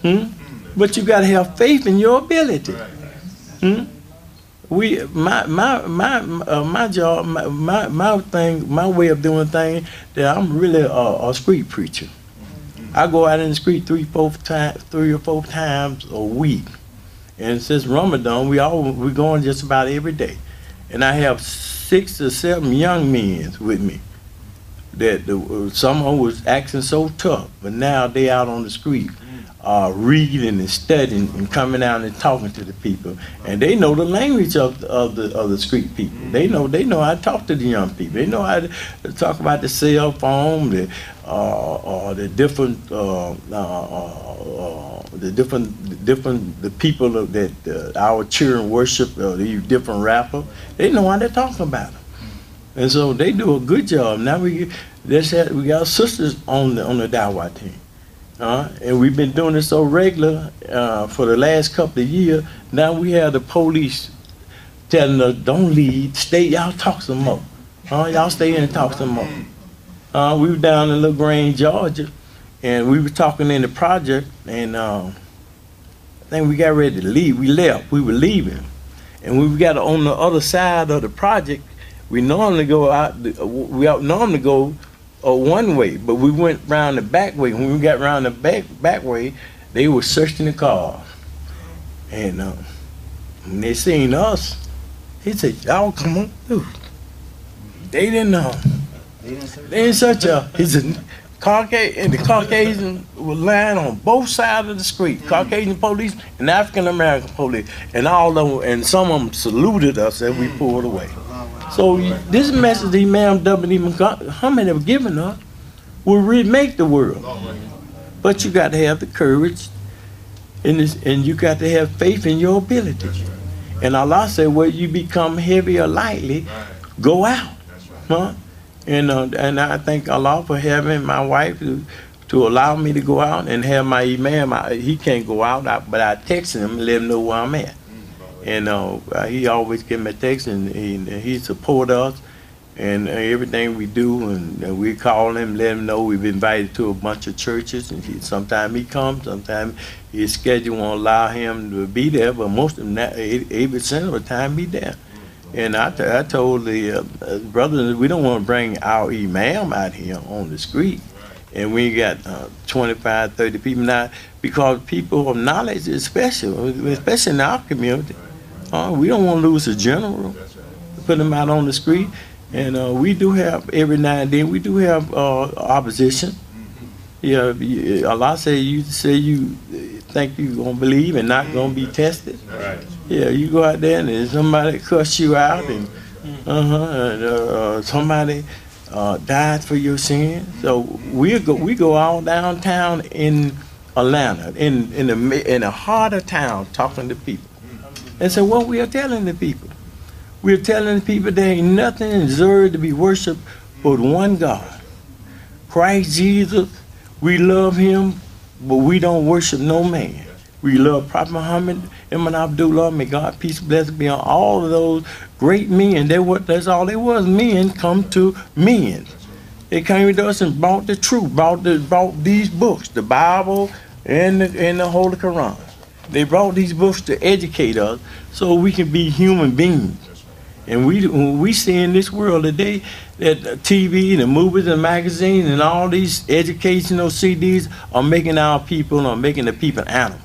But you got to have faith in your ability. My job, my thing, my way of doing things, that I'm really a street preacher. I go out in the street 3 or 4 times a week. And since Ramadan, we going just about every day. And I have 6 or 7 young men with me. That someone was acting so tough, but now they out on the street, reading and studying and coming out and talking to the people, and they know the language of the street people. They know how to talk to the young people. They know how to talk about the cell phone, the people that our children worship, these different rappers. They know how they're talking about them. And so they do a good job. Now we got sisters on the Dawah team, and we've been doing it so regular for the last couple of years. Now we have the police telling us, "Don't leave, stay. Y'all talk some more. Y'all stay in and talk some more." We were down in LaGrange, Georgia, and we were talking in the project, and I think we got ready to leave. We left. We were leaving, and we got on the other side of the project. We normally go out. We normally go one way, but we went round the back way. When we got round the back way, they were searching the car, and when they seen us, he said, "Y'all come on through." They didn't know. They didn't search us. He said, and the Caucasian was lying on both sides of the street. Caucasian police and African American police, and all of them, and some of them saluted us as we pulled away. So this message the Imam Mohammed have given us will remake the world. But you got to have the courage, and you got to have faith in your ability. And Allah said, "Where you become heavy or lightly, go out." And I thank Allah for having my wife to allow me to go out, and have my Imam. He can't go out, but I text him and let him know where I'm at. And he always give me a text, and he support us and everything we do, and we call him, let him know we've invited to a bunch of churches, and sometimes he comes, sometimes his schedule won't allow him to be there, but most of them, 80% of the time, he there. And I told the brothers, we don't want to bring our Imam out here on the street, and we got 25, 30 people now, because people of knowledge is special, especially in our community. We don't want to lose a general, put them out on the street. And we do have, every now and then, we do have opposition. Yeah, Allah say you think you're going to believe and not going to be tested. Right. Yeah, you go out there and somebody cuss you out, and somebody died for your sin. So we go all downtown in Atlanta, in the heart of town, talking to people. And so what we are telling the people, we're telling the people there ain't nothing deserved to be worshipped but one God, Christ Jesus. We love him, but we don't worship no man. We love Prophet Muhammad, Imam Abdullah, may God peace and blessing be on all of those great men. That's all they was, men come to men. They came to us and brought the truth, brought these books, the Bible and the Holy Quran. They brought these books to educate us so we can be human beings. And we see in this world today that TV, the movies and magazines and all these educational CDs are making the people animals.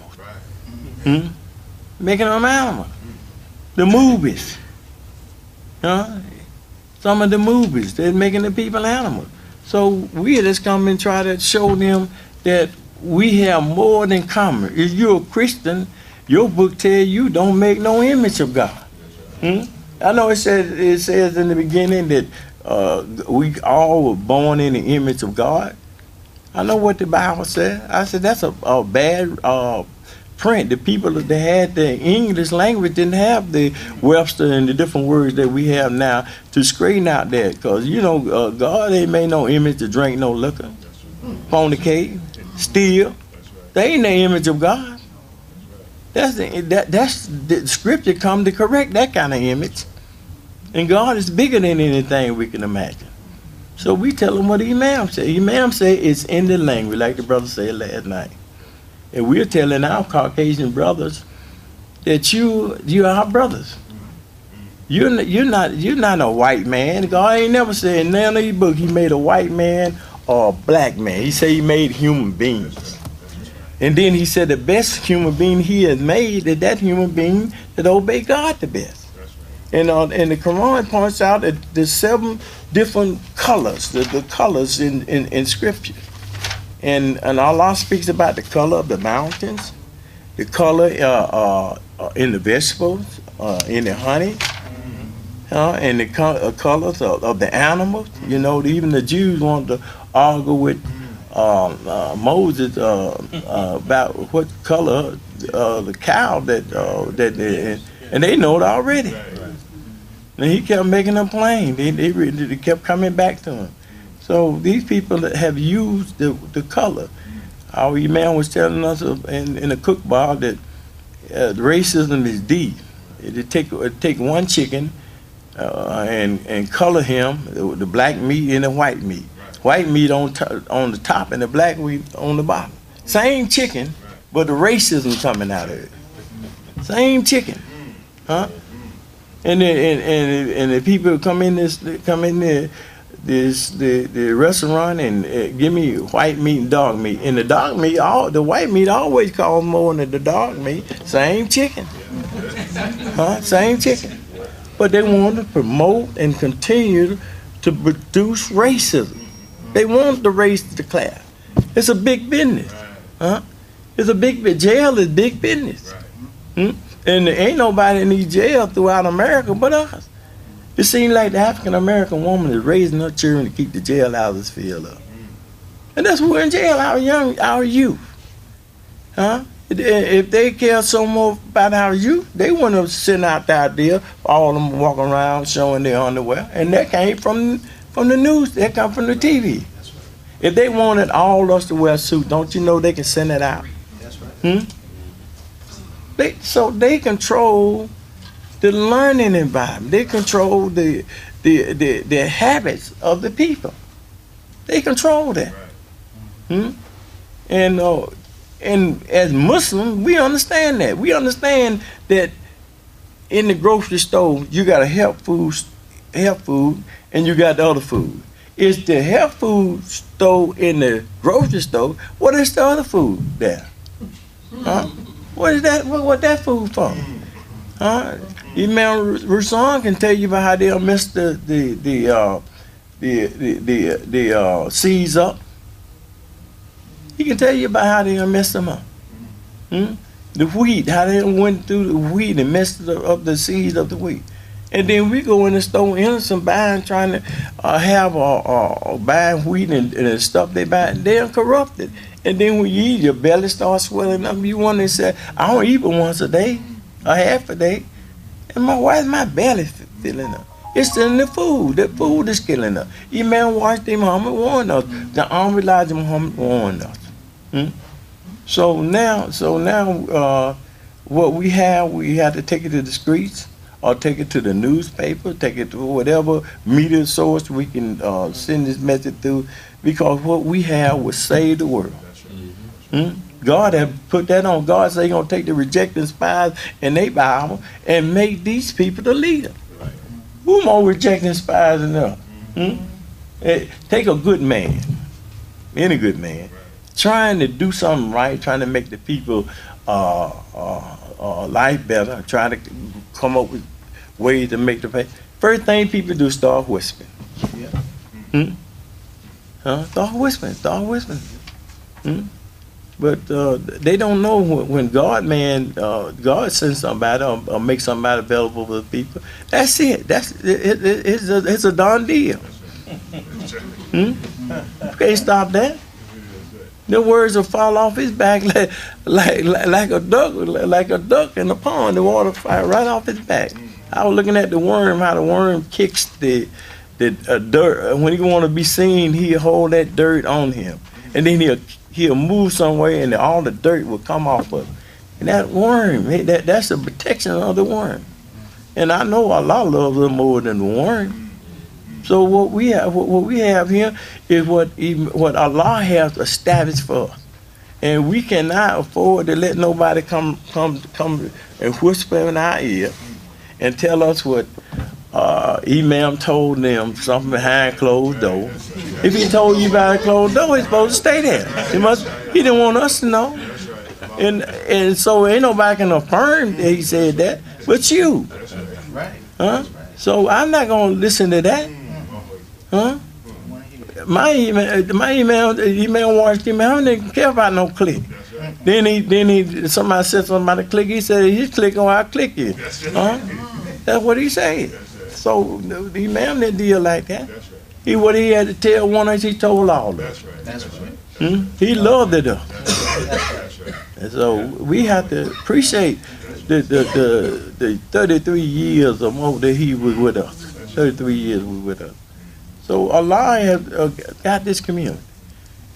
Making them animals. The movies. Some of the movies, they're making the people animals. So we just come and try to show them that we have more than common. If you're a Christian, your book tells you don't make no image of God. I know it says in the beginning that we all were born in the image of God. I know what the Bible said. I said that's a bad print. The people that had the English language didn't have the Webster and the different words that we have now to straighten out that. Because, God ain't made no image to drink no liquor, fornicate, steal. They ain't the image of God. That's the scripture come to correct that kind of image. And God is bigger than anything we can imagine. So we tell them what the Imam said. Imam said it's in the language, like the brother said last night. And we're telling our Caucasian brothers that you're our brothers. You're not a white man. God ain't never said in none of his book he made a white man or a black man. He said he made human beings. And then he said the best human being he has made is that human being that obey God the best. And the Quran points out that there's 7 different colors, the colors in Scripture. And Allah speaks about the color of the mountains, the color in the vegetables, in the honey, and the colors of the animals. You know, even the Jews want to argue with Moses about what color the cow and they know it already. And he kept making them plain. They kept coming back to him. So these people that have used the color. Our Imam was telling us in the cookbook that racism is deep. It take one chicken and color him, the black meat and the white meat. White meat on the top and the black meat on the bottom. Same chicken, but the racism coming out of it. Same chicken, huh? And the people come in the restaurant and give me white meat and dog meat. And the white meat always costs more than the dog meat. Same chicken, huh? Same chicken. But they want to promote and continue to produce racism. They want to raise the class. It's a big business, huh? It's a big jail is big business, and there ain't nobody in these jails throughout America but us. It seems like the African American woman is raising her children to keep the jailhouses filled up, and that's why we're in jail. Our youth, huh? If they care so much about our youth, they wouldn't have sent out there all of them walking around showing their underwear, and that came from the news. That come from the TV. That's right. If they wanted all us to wear suits, don't you know they can send it out? That's right. They control the learning environment. They control the habits of the people. They control that. Right. And as Muslims, we understand that. We understand that in the grocery store, you got a health food, and you got the other food. It's the health food store in the grocery store. What is the other food there? Huh? What is that? What that food for? Huh? Imam Rasul can tell you about how they'll mess the seeds up. He can tell you about how they'll mess them up. The wheat, how they went through the wheat and messed up the seeds of the wheat. And then we go in the store, innocent buying, trying to buying wheat and the stuff they buy, they're corrupted. And then when you eat, your belly starts swelling up. You want to say, I don't eat but once a day, or half a day. And why is my belly filling up? It's in the food. The food is killing us. Imam Muhammad warned us. The Honorable Elijah Muhammad warned us. So now, what we have to take it to the streets, or take it to the newspaper, take it to whatever media source we can send this message through, because what we have will save the world. God have put that on. God said He's going to take the rejecting spies and they Bible and make these people the leader. Right. Who more rejecting spies than us? Take a good man, any good man, trying to do something right, trying to make the people life better, trying to come up with ways to make the pay. First thing people do, start whispering. Start whispering. But they don't know when God sends somebody or makes somebody available for the people. That's it. It's a done deal. You can't stop that. The words will fall off his back like a duck in the pond. The water fly right off his back. I was looking at the worm, how the worm kicks the dirt. When he want to be seen, he'll hold that dirt on him, and then he'll move somewhere, and all the dirt will come off of him. And that worm, that's the protection of the worm. And I know Allah loves them more than the worm. So what we have here is what Allah has established for us. And we cannot afford to let nobody come and whisper in our ear and tell us what Imam told them something behind closed door. If he told you behind closed door, he's supposed to stay there. He didn't want us to know. And so ain't nobody can affirm that he said that, but you. Huh? So I'm not gonna listen to that. Huh? My email watched him. I didn't care about no click. Then somebody said something about the click. He said he's clicking while I click it. Huh? That's what he said. So the Imam didn't deal like that. What he had to tell one of us, he told all of us. That's right. He loved it though. And so we have to appreciate the 33 years or more that he was with us. 33 years he was with us. So Allah has got this community,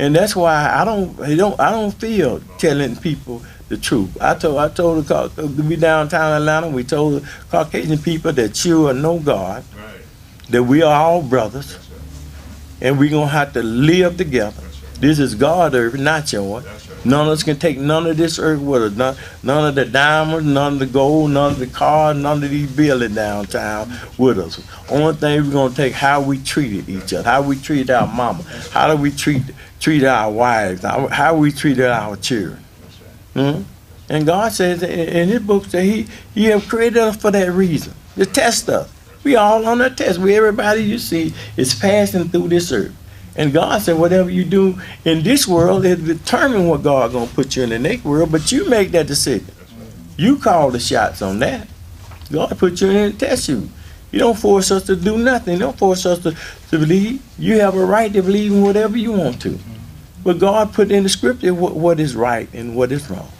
and that's why I don't feel telling people the truth. I told we downtown Atlanta. We told the Caucasian people that you are no God, that we are all brothers, and we're gonna have to live together. This is God's earth, not yours. None of us can take none of this earth with us. None of the diamonds, none of the gold, none of the cars, none of these buildings downtown with us. Only thing we're gonna take how we treated each other, how we treated our mama, how do we treat our wives, how we treated our children. And God says in His book that He have created us for that reason, to test us. We all on a test. Everybody you see is passing through this earth. And God said, whatever you do in this world, it determine what God gonna put you in the next world. But you make that decision. You call the shots on that. God put you in and test you. You don't force us to do nothing. You don't force us to believe. You have a right to believe in whatever you want to. But God put in the scripture what is right and what is wrong.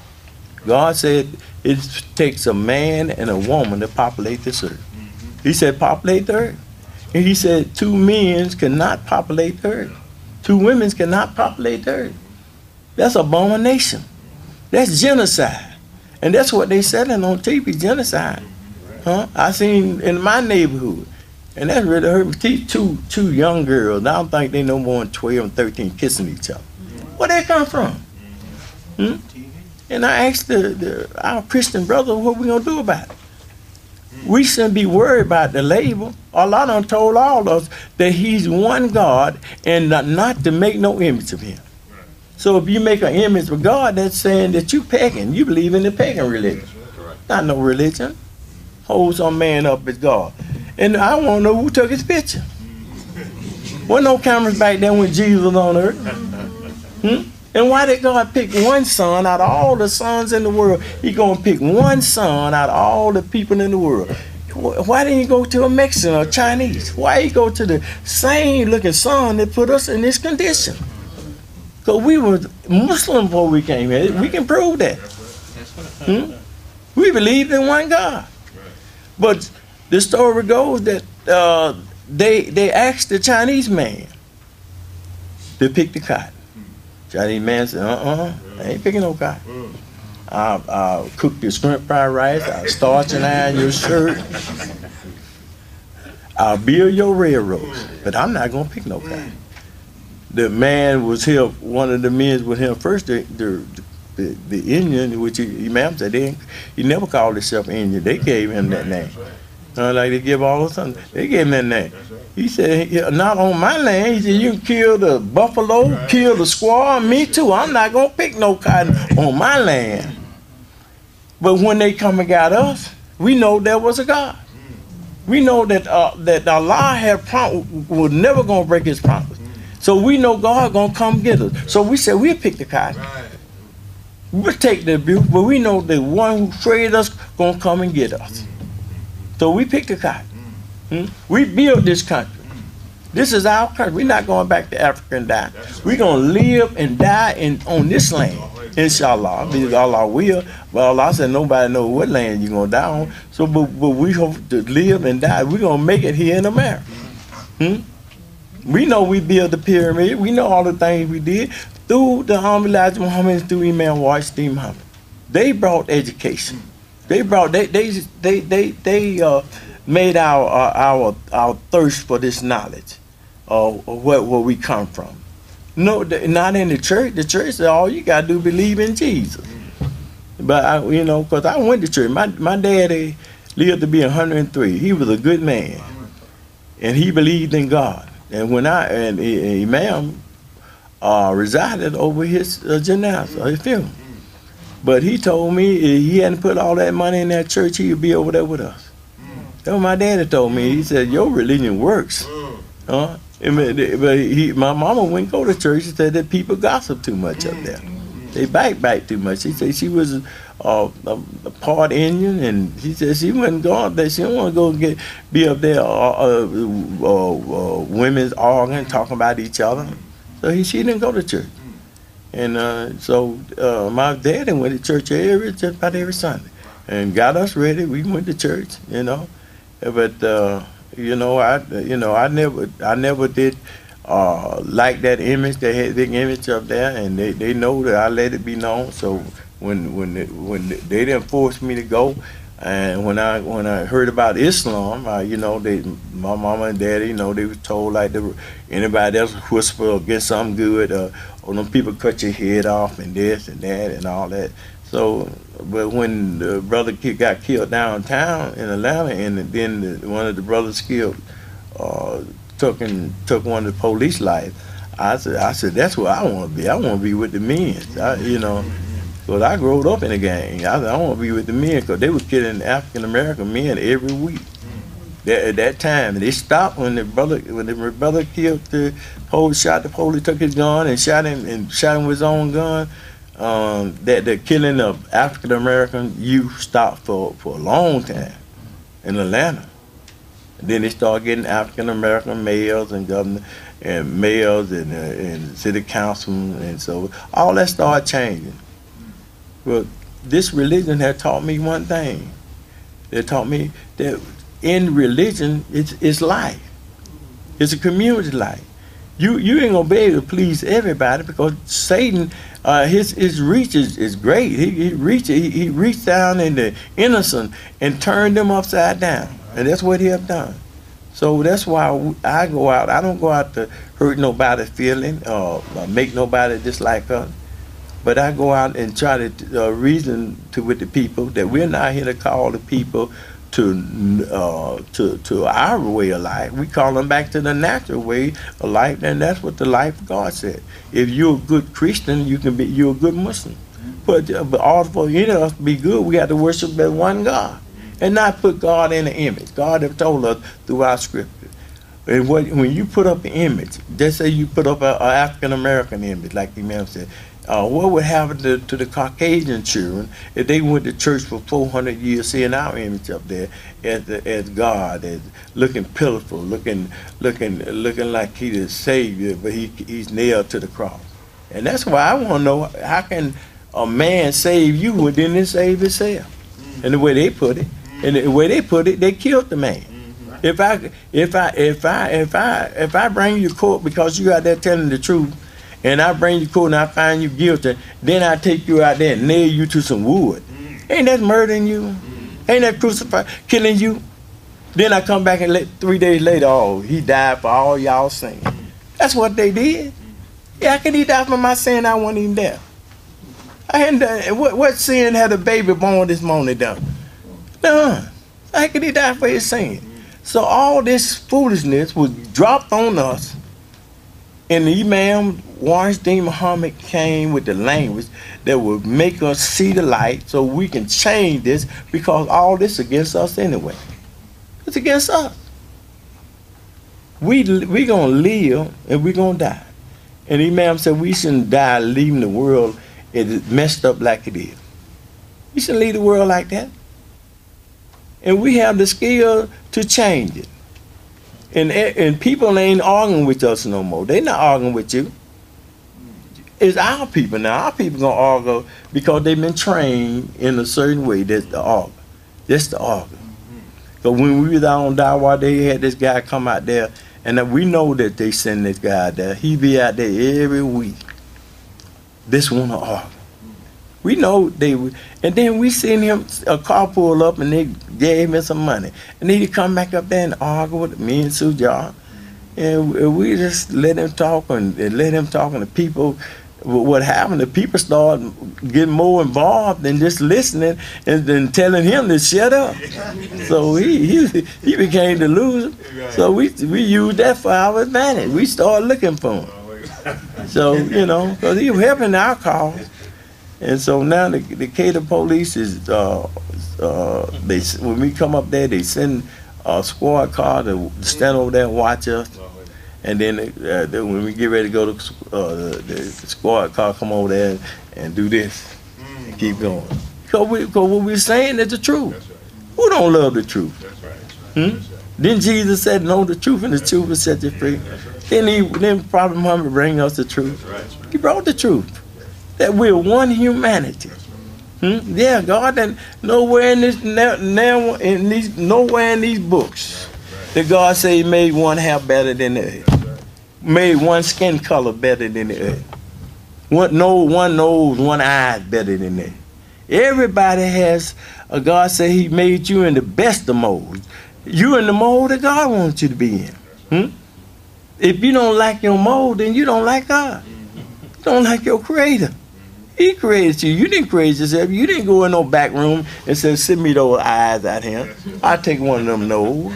God said it takes a man and a woman to populate this earth. He said populate the earth. And He said 2 men cannot populate the earth. 2 women cannot populate the earth. That's abomination. That's genocide. And that's what they selling on TV, genocide. Huh? I seen in my neighborhood. And that really hurt me. Two young girls, I don't think they no more than 12 and 13 kissing each other. Where they come from? And I asked our Christian brother, what we gonna do about it? We shouldn't be worried about the label. Allah done told all of us that He's one God and not to make no image of Him. So if you make an image of God, that's saying that you pagan. You believe in the pagan religion. Not no religion. Hold some man up as God. And I want to know who took his picture. Wasn't no cameras back then when Jesus was on earth. And why did God pick one son out of all the sons in the world? He gonna pick one son out of all the people in the world. Why didn't He go to a Mexican or Chinese? Why He go to the same looking son that put us in this condition? Because we were Muslim before we came here. We can prove that. We believed in one God. But the story goes that they asked the Chinese man to pick the cotton. Chinese man said, I ain't picking no cotton. I'll cook your shrimp fried rice, I'll starch and iron your shirt, I'll build your railroads, but I'm not gonna pick no cotton. The man was here, one of the men was here first, the Indian, which Imam said he never called himself Indian, they gave him that name. Like they give all of a sudden, they gave him that name. He said, not on my land. He said, you can kill the buffalo, kill the squaw, me too. I'm not going to pick no cotton on my land. But when they come and got us, we know there was a God. We know that Allah was never going to break His promise. So we know God going to come get us. So we said, we'll pick the cotton. We'll take the abuse, but we know the one who created us going to come and get us. So we picked the cotton. We built this country. This is our country. We're not going back to Africa and die. We're going to live and die on this land, inshallah. Because Allah will. But Allah said nobody knows what land you're going to die on. So, but we hope to live and die. We're going to make it here in America. We know we built the pyramid. We know all the things we did through the Elijah Mohammed, through Imam Deen Mohammed. They brought education. They made our thirst for this knowledge of where we come from. No, not in the church. The church said all you gotta do is believe in Jesus. But because I went to church. My daddy lived to be 103. He was a good man, and he believed in God. And when Imam resided over his janazah, his funeral. But he told me if he hadn't put all that money in that church, he would be over there with us. That's what my daddy told me. He said, your religion works. But my mama wouldn't go to church. She said that people gossip too much up there. They backbite too much. She said she was a part Indian, and she said she wouldn't go up there. She didn't want to go be up there women's arguing, talking about each other. So she didn't go to church. And so my daddy went to church just about every Sunday and got us ready. We went to church, But I never did like that image. They had big image up there, and they know that I let it be known. So when they didn't force me to go, and when I heard about Islam, my mama and daddy, they was told like anybody else whisper or get something good, or them people cut your head off and this and that and all that. So, but when the brother got killed downtown in Atlanta, and then one of the brothers killed, took one of the police life, I said that's where I want to be. I want to be with the men, Because I grew up in a gang. I want to be with the men because they were killing African American men every week. At that time, and they stopped when the brother killed the police, shot the police, took his gun and shot him with his own gun. That the killing of African American youth stopped for a long time in Atlanta. And then they started getting African American mayors and governor and mayors and city council, and so all that started changing. But this religion had taught me one thing. It taught me that in religion, it's life. It's a community life. You ain't gonna be able to please everybody because Satan, his reach is great. He reached down in the innocent and turned them upside down, and that's what he have done. So that's why I go out. I don't go out to hurt nobody's feeling or make nobody dislike us. But I go out and try to reason with the people that we're not here to call the people to our way of life. We call them back to the natural way of life, and that's what the life of God said. If you're a good Christian, you're a good Muslim. But all for any of us to be good, we have to worship that one God and not put God in an image. God have told us through our scripture. And when you put up an image, just say you put up an African American image, like the Imam said. What would happen to the Caucasian children if they went to church for 400 years, seeing our image up there as God, as looking pitiful, looking like He's the Savior, but He's nailed to the cross. And that's why I want to know, how can a man save you who didn't save himself? And the way they put it, they killed the man. If I bring you to court because you out there telling the truth, and I bring you to court and I find you guilty, then I take you out there and nail you to some wood. Ain't that murdering you? Ain't that killing you? Then I come back and 3 days later, he died for all y'all sin. That's what they did. Yeah, how can he die for my sin? I wasn't even there. I hadn't done. What sin had a baby born this morning done? None. How can he die for his sin? So all this foolishness was dropped on us. And the Imam, Deen Mohammed, came with the language that would make us see the light so we can change this, because all this is against us anyway. It's against us. We going to live and we going to die. And the Imam said we shouldn't die leaving the world messed up like it is. We shouldn't leave the world like that. And we have the skill to change it. And people ain't arguing with us no more. They not arguing with you. It's our people now. Our people gonna argue because they've been trained in a certain way. That's the argue. That's the argue. But when we was out on Dawa, they had this guy come out there, and we know that they send this guy out there. He be out there every week. This wanna argue. We know they would, and then we seen him, a car pull up and they gave him some money. And then he come back up there and argue with me and Sujar. And we just let him talk and let him talk, and the people, what happened, the people started getting more involved than just listening and then telling him to shut up. So he became the loser. So we used that for our advantage. We started looking for him. So, you know, because he was helping our cause. And so now the Decatur police is, when we come up there, they send a squad car to stand over there and watch us. And then when we get ready to go, the squad car come over there and do this and keep going. Because what we're saying is the truth. Right. Who don't love the truth? That's right. That's right. Then Jesus said, know the truth, and the truth will set you free. Right. Then Prophet Muhammad bring us the truth. Right. He brought the truth. That we're one humanity. Yeah, God, and nowhere in these books that God say He made one hair better than the other, made one skin color better than the other, one nose, one eye better than the other. Everybody has. God say He made you in the best of molds. You in the mold that God wants you to be in. If you don't like your mold, then you don't like God. You don't like your Creator. He created you. You didn't create yourself. You didn't go in no back room and say, send me those eyes out here. I'll take one of them nose.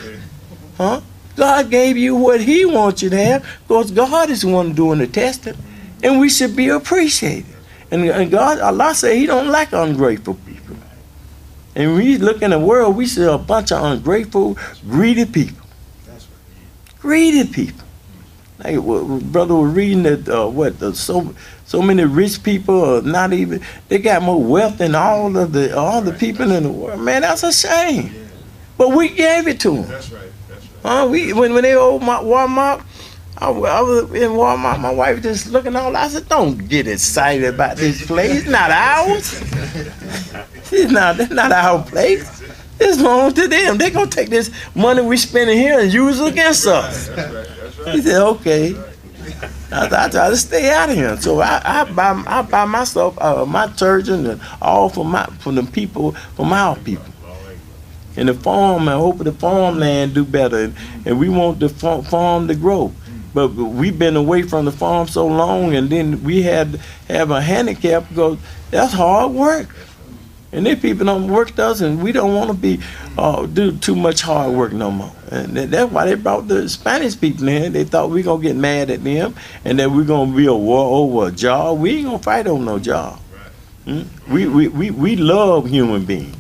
Huh? God gave you what He wants you to have, because God is the one doing the testing. And we should be appreciated. And God, Allah said He don't like ungrateful people. And when you look in the world, we see a bunch of ungrateful, greedy people. Greedy people. Like brother was reading that so many rich people are not even, they got more wealth than all the people in the world. Man, that's a shame. But we gave it to them. That's right. That's right. When they opened Walmart, I was in Walmart. My wife just looking all. I said, "Don't get excited about this place. It's not ours. That's not our place. This belongs to them. They're gonna take this money we spending here and use it against us." That's right. That's right. He said, "Okay." I try to stay out of here. So I buy myself my church and all from the people, from our people. And the farm, I hope the farmland do better, and we want the farm to grow. But we've been away from the farm so long, and then we had to have a handicap because that's hard work. And then people don't work to us, and we don't want to be do too much hard work no more. And that's why they brought the Spanish people in. They thought we gonna get mad at them, and that we're gonna be a war over a job. We ain't gonna fight over no job. We love human beings.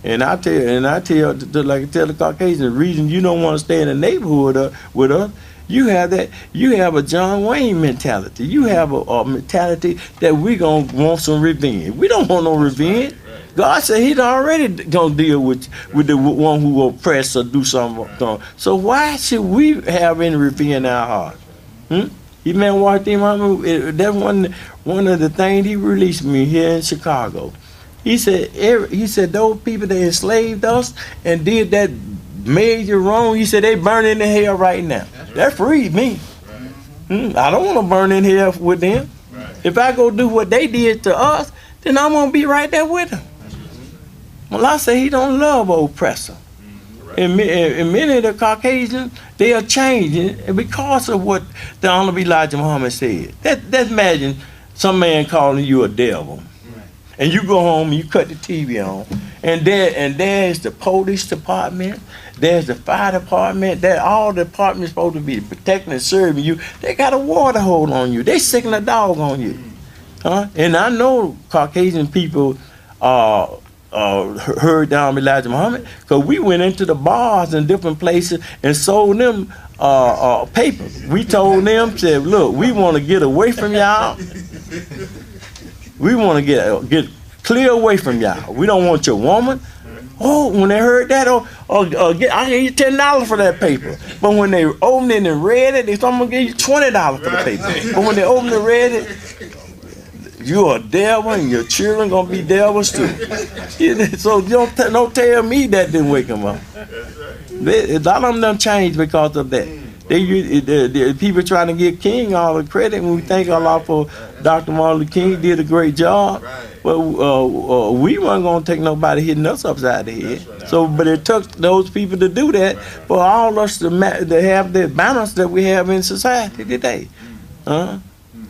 And I tell the Caucasian, the reason you don't want to stay in the neighborhood with us, you have a John Wayne mentality. You have a mentality that we gonna want some revenge. We don't want no revenge. God said He's already gonna deal with the one who will oppress or do something. So why should we have any revenge in our heart? Imam walked in. That's one of the things He released me here in Chicago. He said those people that enslaved us and did that major wrong, he said they burn in the hell right now. That freed me. I don't want to burn in hell with them. If I go do what they did to us, then I'm going to be right there with them. Well, I say He don't love oppressor. And many of the Caucasians, they are changing because of what the Honorable Elijah Muhammad said. Let's imagine some man calling you a devil. And you go home and you cut the TV on, and there's the police department, there's the fire department, all the departments supposed to be protecting and serving you. They got a water hole on you. They sicking a dog on you. And I know Caucasian people heard down Elijah Muhammad, because we went into the bars in different places and sold them papers. We told them, said, look, we want to get away from y'all. We want to get clear away from y'all. We don't want your woman. Oh, when they heard that, I give you $10 for that paper. But when they opened it and read it, they told me to give you $20 for the paper. But when they opened it and read it, you're a devil and your children gonna be devils too. So don't tell me that didn't wake them up. A lot of them done changed because of that. The people trying to give King all the credit, when we thank Allah for Dr. Martin Luther King did a great job. we weren't gonna take nobody hitting us upside the head. Right. So, but it took those people to do that for all us to have the balance that we have in society today.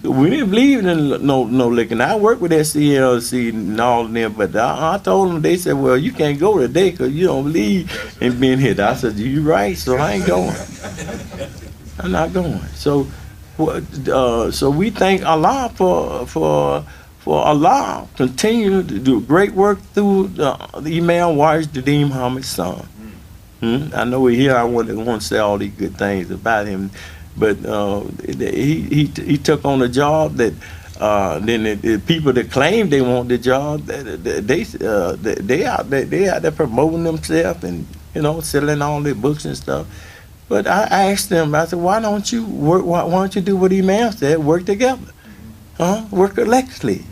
We didn't believe in no licking. I worked with SCLC and all of them, but I told them, they said, well, you can't go today because you don't believe in being hit. I said, you're right, so I ain't going. I'm not going. So we thank Allah for Allah continue to do great work through the Imam Wise Deen Muhammad's son. I know we're here. I want to say all these good things about him. But he took on a job that then the people that claim they want the job, they out there promoting themselves and selling all their books and stuff. But I asked them, I said, why don't you work? Why don't you do what Imam said? Work together, work collectively,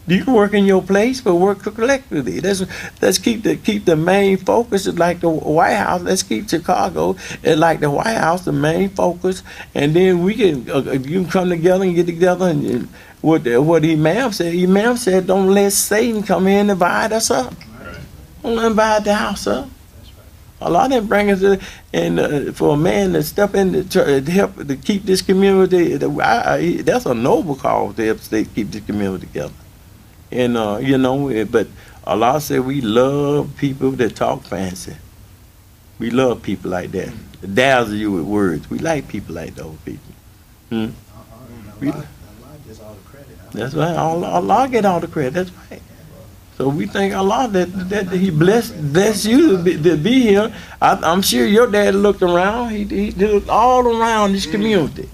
You can work in your place, but work collectively. Let's keep the main focus like the White House. Let's keep Chicago like the White House, the main focus, and then we can you can come together and get together. And what Imam said. Imam said, don't let Satan come in and divide us up. Right. Don't let him divide the house up. A lot of them bring us and for a man to step in to help to keep this community. That's a noble cause to help keep this community together. And, but Allah said we love people that talk fancy. We love people like that. Dazzle you with words. We like people like those people. Allah gets all the credit. That's right. Allah get all the credit. That's right. So we thank Allah that He bless you to be here. I'm sure your dad looked around. He looked all around this community.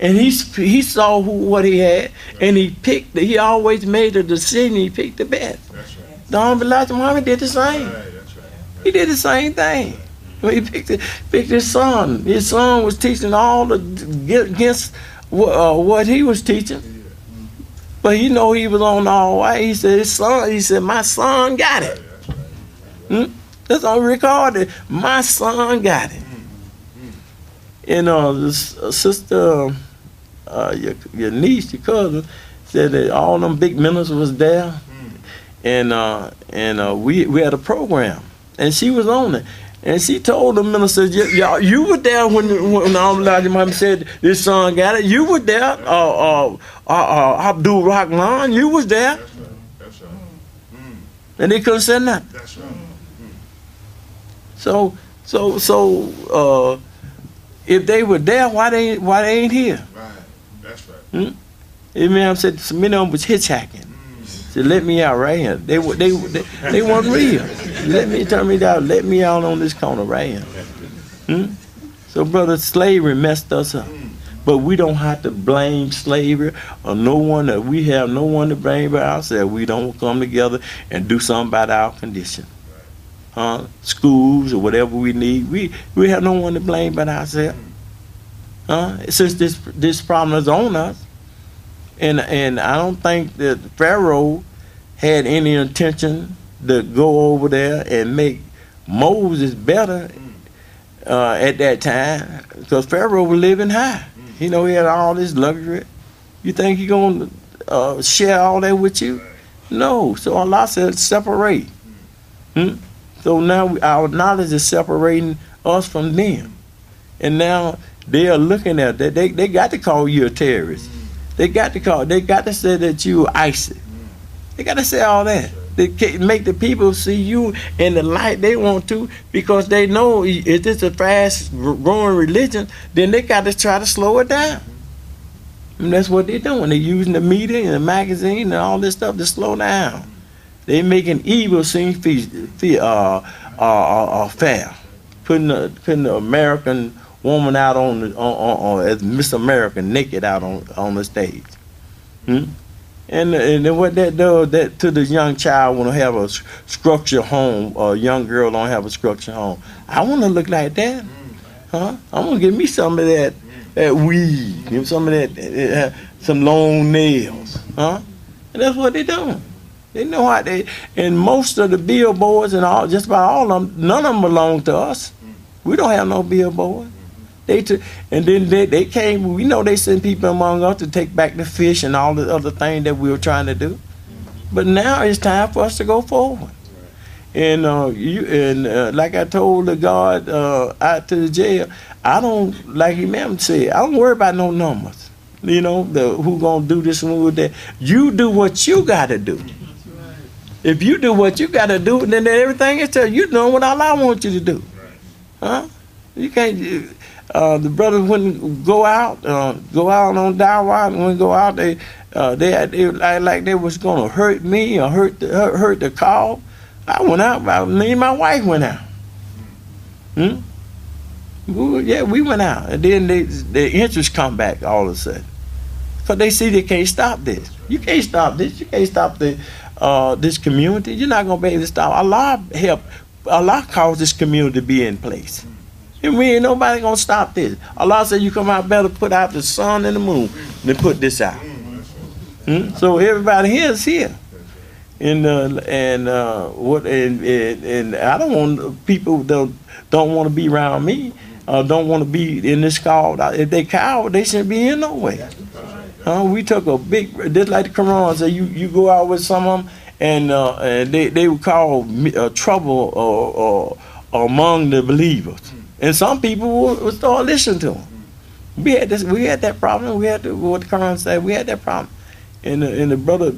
And he saw what he had, and he always made a decision. He picked the best. That's right. Don Muhammad did the same. Right, that's right. He did the same thing. He picked his son. His son was teaching all against what he was teaching. But he was on all right. He said, my son got it. That's on record. My son got it. And the sister, your niece, your cousin, said that all them big ministers was there, and we had a program, and she was on it, and she told the minister, y'all, you were there when Elijah Muhammad said this son got it. You were there, Abdul Rahman, you was there. That's right. And they couldn't say nothing. That's right. So. If they were there, why they ain't here? Right, that's right. Imam said some of them was hitchhiking. Said, let me out right here. They weren't real. Let me out on this corner right here. So, brother, slavery messed us up. But we don't have to blame slavery or no one. We have no one to blame but ourselves. We don't come together and do something about our condition. Schools or whatever we need, we have no one to blame but ourselves. Since this problem is on us, and I don't think that Pharaoh had any intention to go over there and make Moses better at that time, because Pharaoh was living high. He had all this luxury. You think he's gonna share all that with you? No. So Allah said separate. So now our knowledge is separating us from them. And now they are looking at that. They got to call you a terrorist. They got to say that you ISIS. They got to say all that. They make the people see you in the light they want to, because they know if this is a fast growing religion, then they got to try to slow it down. And that's what they're doing. They're using the media and the magazine and all this stuff to slow down. They making evil seem fair, putting the American woman out on as Miss America naked out on the stage, and then what that does that to the young child want to have a structured home, or a young girl don't have a structured home. I want to look like that, I want to give me some of that weed, give some of that some long nails, and that's what they're doing. They know how and most of the billboards and just about all of them, none of them belong to us. We don't have no billboard. And then they came, we know they send people among us to take back the fish and all the other things that we were trying to do. But now it's time for us to go forward. And like I told the guard out to the jail, I don't, like Imam said, I don't worry about no numbers. You know, who gonna do this and who that. You do what you gotta do. If you do what you gotta do, then everything is tell you know what Allah wants you to do. Huh? You can't. The brothers wouldn't go out on dawah. And when they go out, they like they was gonna hurt me or hurt the call. I went out. Me and my wife went out. We went out, and then the interest come back all of a sudden, because they see they can't stop this. You can't stop this. You can't stop this community. You're not gonna be able to stop. Allah caused this community to be in place, and we ain't nobody gonna stop this. Allah said you come out better put out the sun and the moon than put this out. So everybody here is here. And I don't want people that don't want to be around me, don't want to be in this call. If they coward, they shouldn't be here no way. We took a big, just like the Quran say, you go out with some of them, and they would call trouble or among the believers, and some people would start listening to them. We had that problem. We had what the Quran said. We had that problem, and the brother.